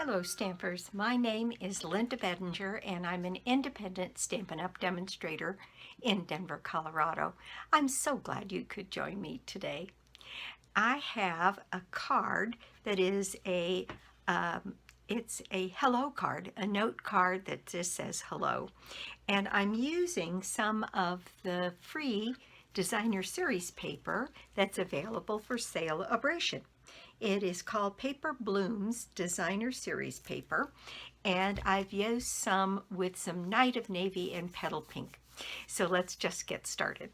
Hello Stampers, my name is Linda Bedinger and I'm an independent Stampin' Up! Demonstrator in Denver, Colorado. I'm so glad you could join me today. I have a card that is it's a hello card, a note card that just says hello. And I'm using some of the free Designer Series paper that's available for sale-abration. It is called Paper Blooms Designer Series paper, and I've used some with some Night of Navy and Petal Pink. So let's just get started.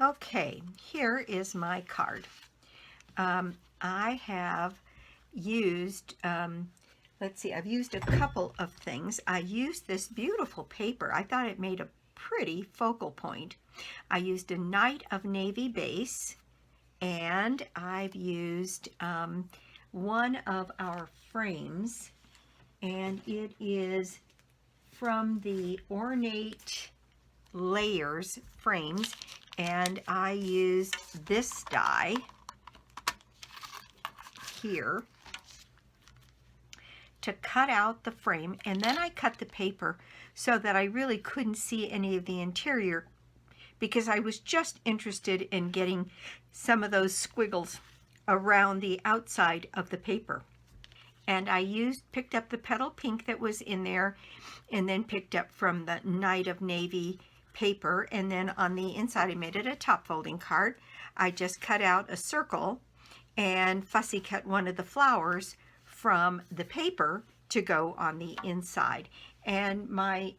Okay, here is my card. I have used, I've used a couple of things. I used this beautiful paper. I thought it made a pretty focal point. I used a Night of Navy base, and I've used one of our frames, and it is from the Ornate Layers frames, and I used this die here to cut out the frame, and then I cut the paper so that I really couldn't see any of the interior, because I was just interested in getting some of those squiggles around the outside of the paper. And I picked up the Petal Pink that was in there, and then picked up from the Night of Navy paper, and then on the inside I made it a top folding card. I just cut out a circle and fussy cut one of the flowers from the paper to go on the inside. And my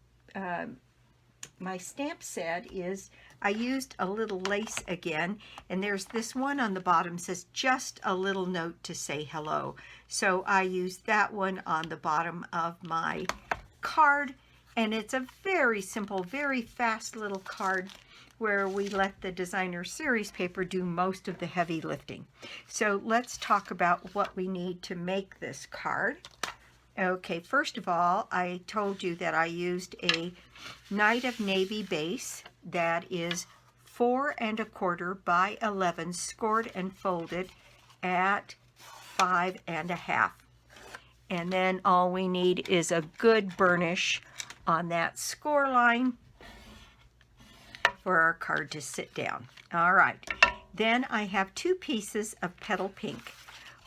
stamp set is, I used a little lace again, and there's this one on the bottom says just a little note to say hello. So I used that one on the bottom of my card, and it's a very simple, very fast little card where we let the Designer Series paper do most of the heavy lifting. So let's talk about what we need to make this card. Okay, first of all, I told you that I used a Night of Navy base that is 4 1/4 by 11, scored and folded at 5 1/2. And then all we need is a good burnish on that score line for our card to sit down. All right, then I have 2 pieces of Petal Pink.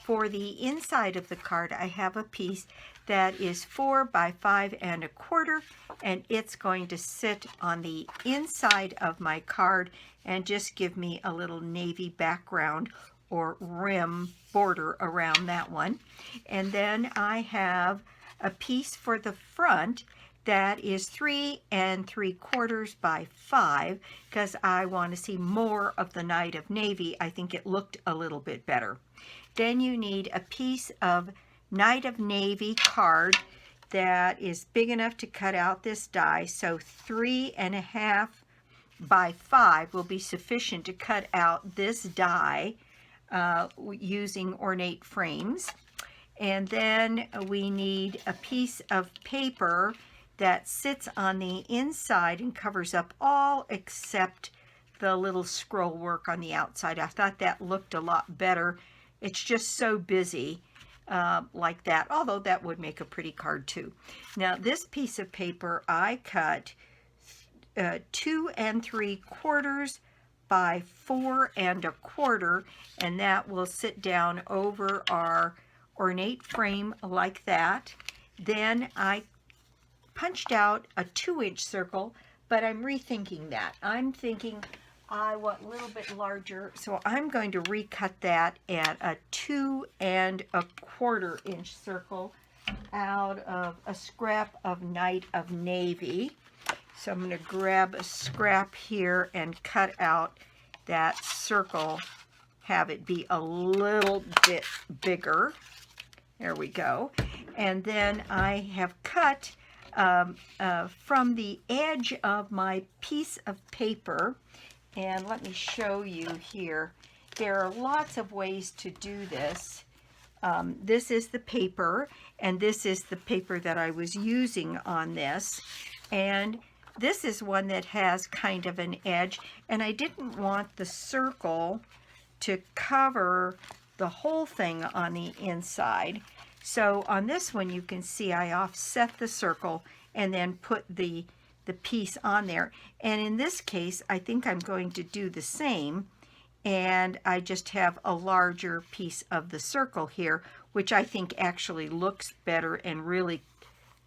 For the inside of the card, I have a piece that is 4 by 5 1/4, and it's going to sit on the inside of my card and just give me a little navy background or rim border around that one. And then I have a piece for the front that is 3 3/4 by 5, because I want to see more of the Night of Navy. I think it looked a little bit better. Then you need a piece of Night of Navy card that is big enough to cut out this die. So 3 1/2 by 5 will be sufficient to cut out this die using ornate frames. And then we need a piece of paper that sits on the inside and covers up all except the little scroll work on the outside. I thought that looked a lot better. It's just so busy like that, although that would make a pretty card too. Now this piece of paper I cut 2 3/4 by 4 1/4, and that will sit down over our ornate frame like that. Then I punched out a 2-inch circle, but I'm rethinking that. I'm thinking I want a little bit larger, so I'm going to recut that at a 2 1/4 inch circle out of a scrap of Night of Navy. So I'm going to grab a scrap here and cut out that circle, have it be a little bit bigger. There we go. And then I have cut from the edge of my piece of paper, and let me show you here. There are lots of ways to do this. This is the paper, and this is the paper that I was using on this, and this is one that has kind of an edge, and I didn't want the circle to cover the whole thing on the inside. So on this one, you can see I offset the circle and then put the piece on there. And in this case, I think I'm going to do the same, and I just have a larger piece of the circle here, which I think actually looks better and really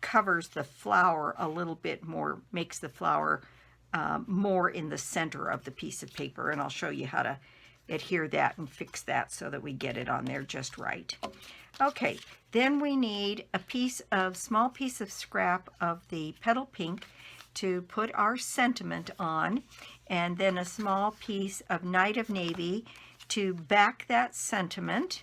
covers the flower a little bit more, makes the flower more in the center of the piece of paper. And I'll show you how to adhere that and fix that so that we get it on there just right. Okay, then we need a small piece of scrap of the petal pink to put our sentiment on, and then a small piece of Night of Navy to back that sentiment.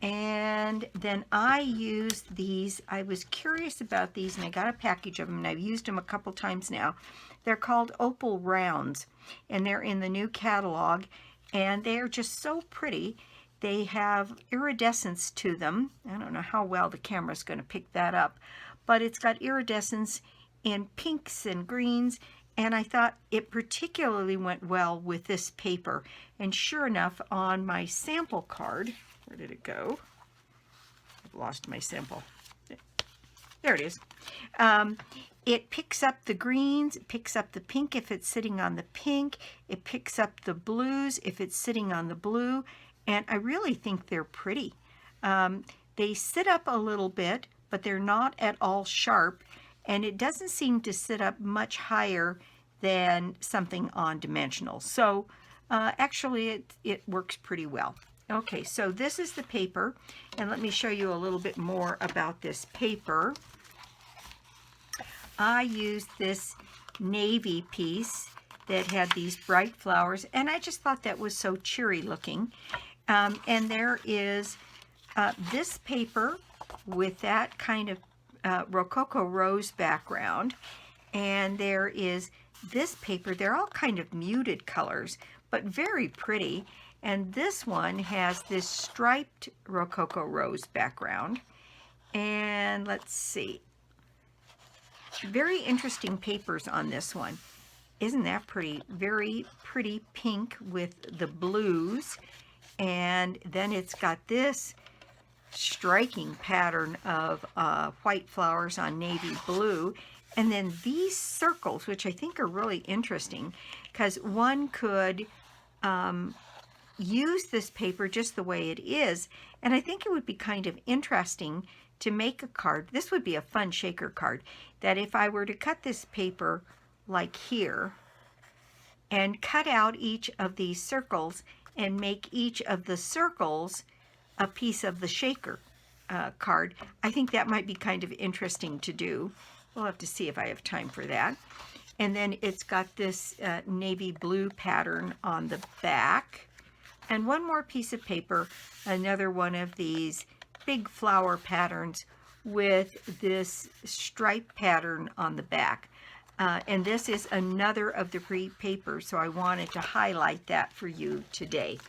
And then I used these. I was curious about these, and I got a package of them, and I've used them a couple times now. They're called Opal Rounds, and they're in the new catalog, and they're just so pretty. They have iridescence to them. I don't know how well the camera's going to pick that up, but it's got iridescence in pinks and greens, and I thought it particularly went well with this paper. And sure enough, on my sample card, where did it go? I've lost my sample. There it is. It picks up the greens, it picks up the pink if it's sitting on the pink, it picks up the blues if it's sitting on the blue, and I really think they're pretty. They sit up a little bit, but they're not at all sharp, and it doesn't seem to sit up much higher than something on dimensional. So actually it works pretty well. Okay, so this is the paper, and let me show you a little bit more about this paper. I used this navy piece that had these bright flowers, and I just thought that was so cheery looking. And there is this paper with that kind of Rococo rose background, and there is this paper. They're all kind of muted colors, but very pretty. And this one has this striped Rococo rose background. And let's see. Very interesting papers on this one. Isn't that pretty? Very pretty pink with the blues. And then it's got this striking pattern of white flowers on navy blue. And then these circles, which I think are really interesting, because one could use this paper just the way it is, and I think it would be kind of interesting to make a card. This would be a fun shaker card, that if I were to cut this paper like here and cut out each of these circles and make each of the circles a piece of the shaker card, I think that might be kind of interesting to do. We'll have to see if I have time for that. And then it's got this navy blue pattern on the back. And one more piece of paper, another one of these big flower patterns with this stripe pattern on the back. And this is another of the free papers, so I wanted to highlight that for you today.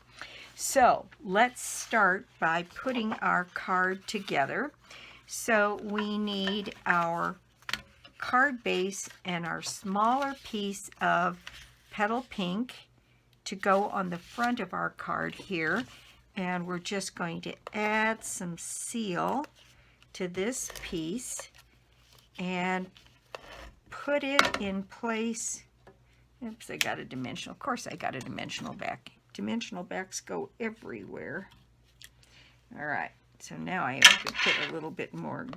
So let's start by putting our card together. So we need our card base and our smaller piece of petal pink to go on the front of our card here, and we're just going to add some seal to this piece and put it in place. Oops, I got a dimensional. Of course I got a dimensional back. Dimensional backs go everywhere. All right, so now I have to put a little bit more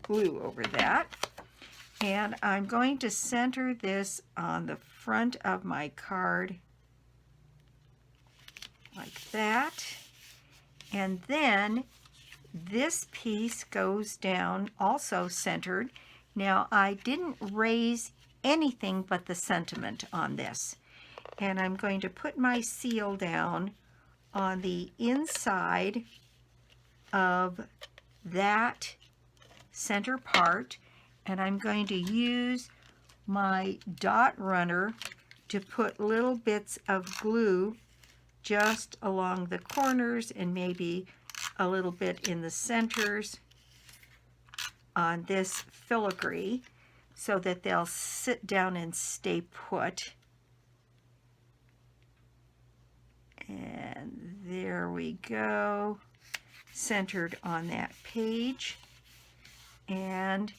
glue over that. And I'm going to center this on the front of my card like that. And then this piece goes down also centered. Now I didn't raise anything but the sentiment on this. And I'm going to put my seal down on the inside of that center part. And I'm going to use my dot runner to put little bits of glue just along the corners and maybe a little bit in the centers on this filigree so that they'll sit down and stay put. And there we go. centered on that page, and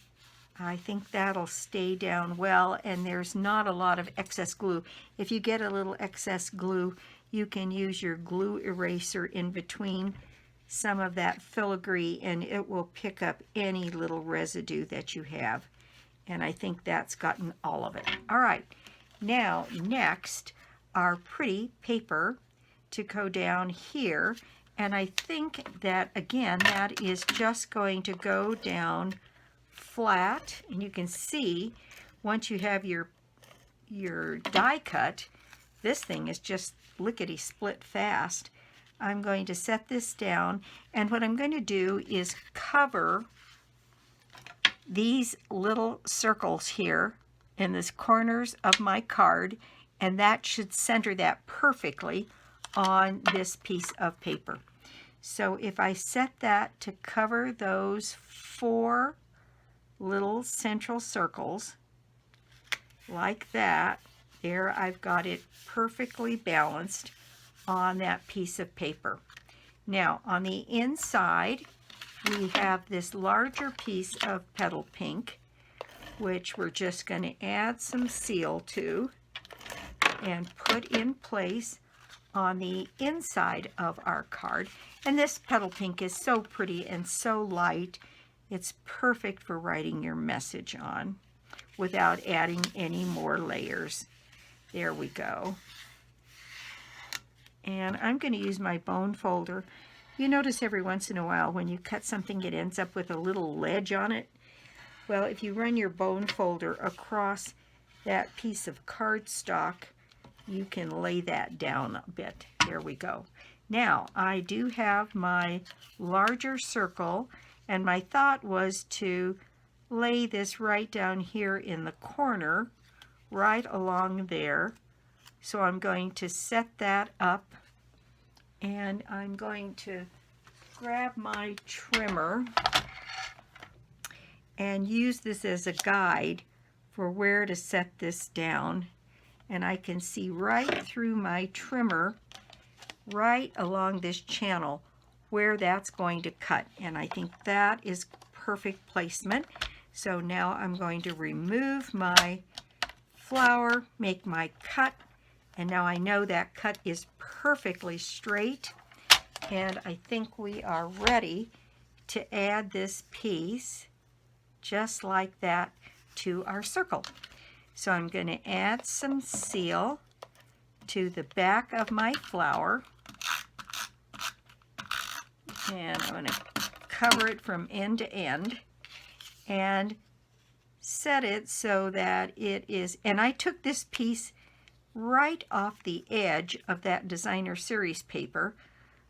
I think that'll stay down well, and there's not a lot of excess glue. If you get a little excess glue, you can use your glue eraser in between some of that filigree, and it will pick up any little residue that you have. And I think that's gotten all of it. All right, now next, our pretty paper to go down here. And I think that, again, that is just going to go down flat. And you can see, once you have your die cut, this thing is just lickety-split fast. I'm going to set this down, and what I'm going to do is cover these little circles here in the corners of my card, and that should center that perfectly on this piece of paper. So if I set that to cover those 4 little central circles like that, there I've got it perfectly balanced on that piece of paper. Now on the inside we have this larger piece of petal pink, which we're just going to add some seal to and put in place on the inside of our card. And this petal pink is so pretty and so light, it's perfect for writing your message on without adding any more layers. There we go. And I'm going to use my bone folder. You notice every once in a while when you cut something, it ends up with a little ledge on it. Well, if you run your bone folder across that piece of cardstock, you can lay that down a bit. There we go. Now, I do have my larger circle, and my thought was to lay this right down here in the corner, right along there. So I'm going to set that up, and I'm going to grab my trimmer and use this as a guide for where to set this down. And I can see right through my trimmer, right along this channel, where that's going to cut. And I think that is perfect placement. So now I'm going to remove my flower, make my cut, and now I know that cut is perfectly straight. And I think we are ready to add this piece just like that to our circle. So I'm going to add some seal to the back of my flower, and I'm going to cover it from end to end and set it so that it is, and I took this piece right off the edge of that designer series paper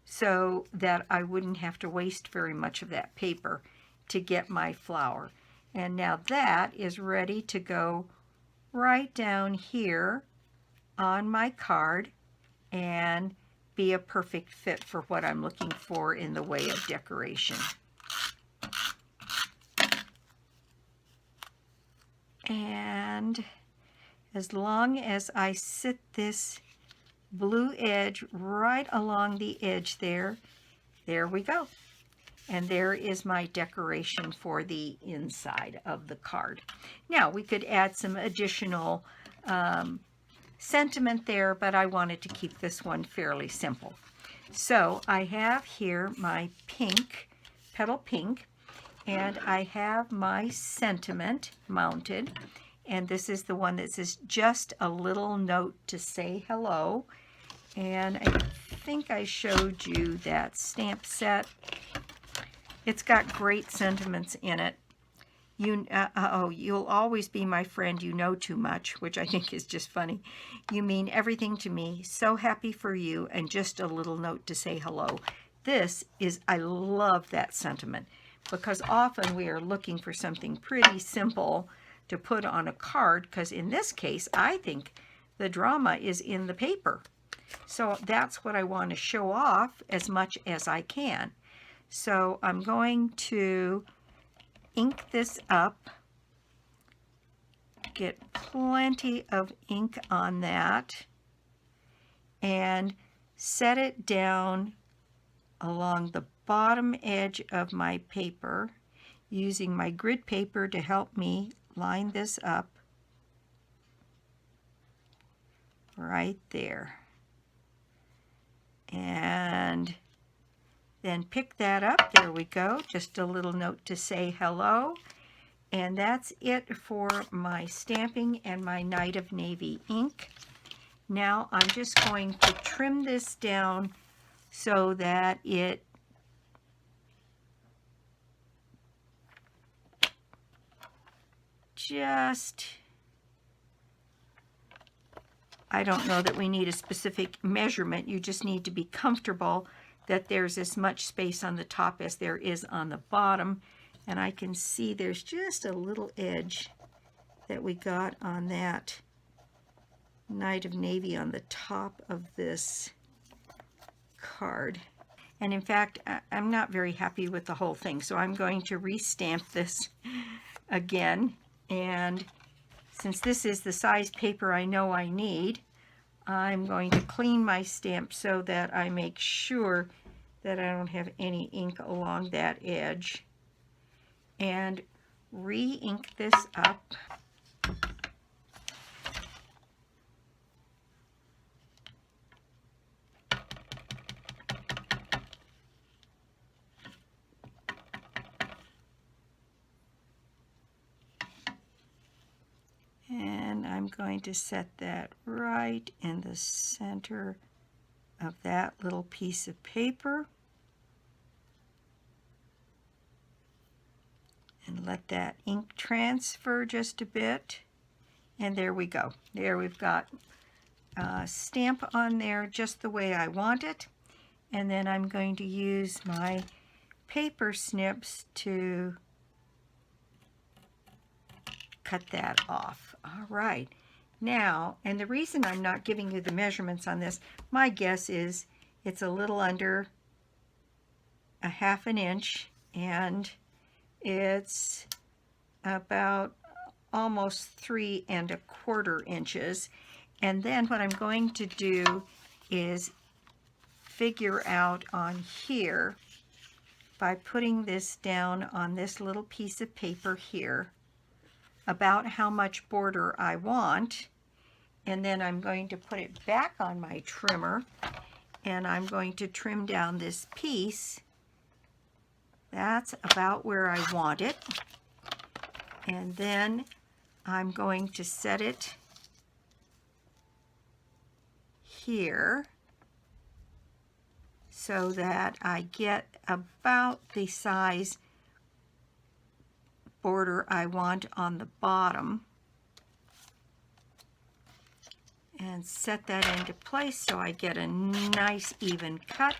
so that I wouldn't have to waste very much of that paper to get my flower. And now that is ready to go right down here on my card and be a perfect fit for what I'm looking for in the way of decoration. And as long as I sit this blue edge right along the edge there, there we go. And there is my decoration for the inside of the card. Now we could add some additional sentiment there, but I wanted to keep this one fairly simple. So I have here my pink, petal pink, and I have my sentiment mounted, and this is the one that says just a little note to say hello. And I think I showed you that stamp set. It's got great sentiments in it. You'll always be my friend, you know too much, which I think is just funny. You mean everything to me, so happy for you, and just a little note to say hello. I love that sentiment, because often we are looking for something pretty simple to put on a card, because in this case, I think the drama is in the paper. So that's what I want to show off as much as I can. So I'm going to ink this up, get plenty of ink on that, and set it down along the bottom edge of my paper using my grid paper to help me line this up right there. And then pick that up. There we go. Just a little note to say hello. And that's it for my stamping and my Night of Navy ink. Now I'm just going to trim this down so that it I don't know that we need a specific measurement. You just need to be comfortable that there's as much space on the top as there is on the bottom. And I can see there's just a little edge that we got on that Night of Navy on the top of this card. And in fact, I'm not very happy with the whole thing, so I'm going to restamp this again. And since this is the size paper I know I need, I'm going to clean my stamp so that I make sure that I don't have any ink along that edge. And re-ink this up. And I'm going to set that right in the center of that little piece of paper. And let that ink transfer just a bit. And there we go. There we've got a stamp on there just the way I want it. And then I'm going to use my paper snips to cut that off. All right. Now, and the reason I'm not giving you the measurements on this, my guess is it's a little under a 1/2 inch, and it's about almost 3 1/4 inches. And then what I'm going to do is figure out on here by putting this down on this little piece of paper here about how much border I want, and then I'm going to put it back on my trimmer, and I'm going to trim down this piece. That's about where I want it, and then I'm going to set it here so that I get about the size border I want on the bottom, and set that into place so I get a nice even cut.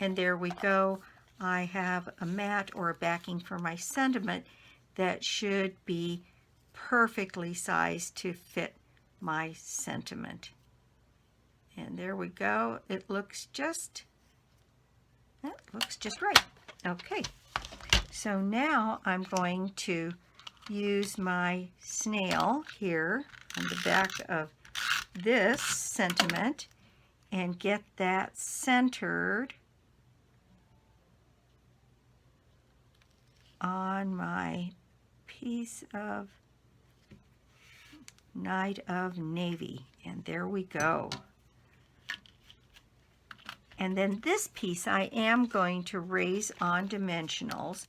And there we go. I have a mat or a backing for my sentiment that should be perfectly sized to fit my sentiment. And there we go. It looks just, that looks just right. Okay. So now I'm going to use my snail here on the back of this sentiment and get that centered on my piece of Night of Navy. And there we go. And then this piece I am going to raise on dimensionals.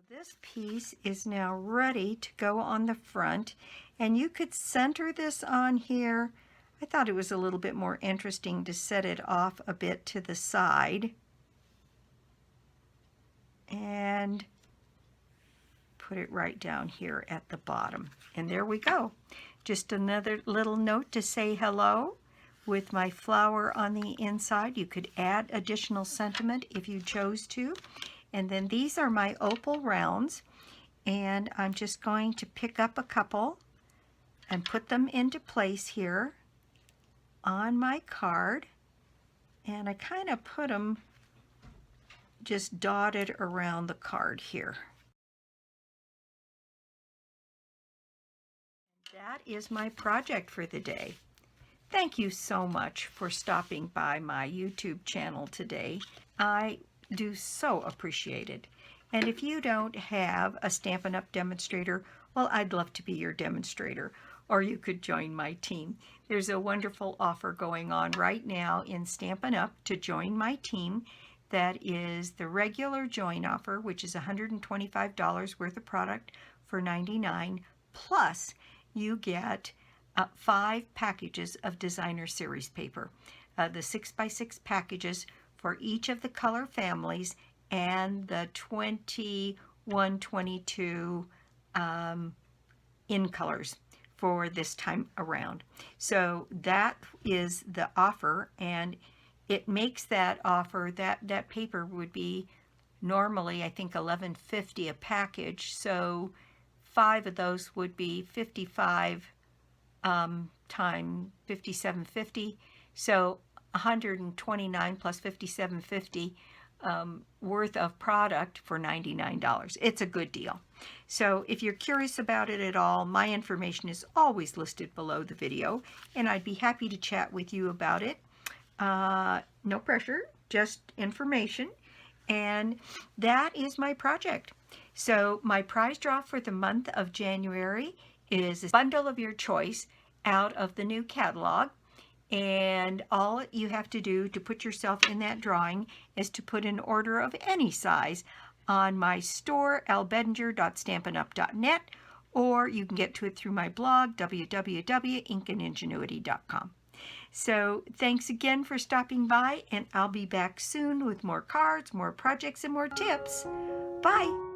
This piece is now ready to go on the front, and you could center this on here. I thought it was a little bit more interesting to set it off a bit to the side and put it right down here at the bottom. And there we go. Just another little note to say hello with my flower on the inside. You could add additional sentiment if you chose to. And then these are my Opal Rounds, and I'm just going to pick up a couple and put them into place here on my card. And I kind of put them just dotted around the card here. That is my project for the day. Thank you so much for stopping by my YouTube channel today. I do so appreciate it. And if you don't have a Stampin' Up! Demonstrator, well, I'd love to be your demonstrator, or you could join my team. There's a wonderful offer going on right now in Stampin' Up! To join my team. That is the regular join offer, which is $125 worth of product for $99, plus you get 5 packages of designer series paper. The 6x6 packages for each of the color families and the 21, 22 in colors for this time around. So that is the offer, and it makes that offer, that paper would be normally I think $11.50 a package, so 5 of those would be 55 times $57.50, so $129 plus $57.50 worth of product for $99. It's a good deal. So if you're curious about it at all, my information is always listed below the video, and I'd be happy to chat with you about it. No pressure, just information. And that is my project. So my prize draw for the month of January is a bundle of your choice out of the new catalog. And all you have to do to put yourself in that drawing is to put an order of any size on my store, lbedinger.stampinup.net, or you can get to it through my blog, www.inkingenuity.com. So thanks again for stopping by, and I'll be back soon with more cards, more projects, and more tips. Bye!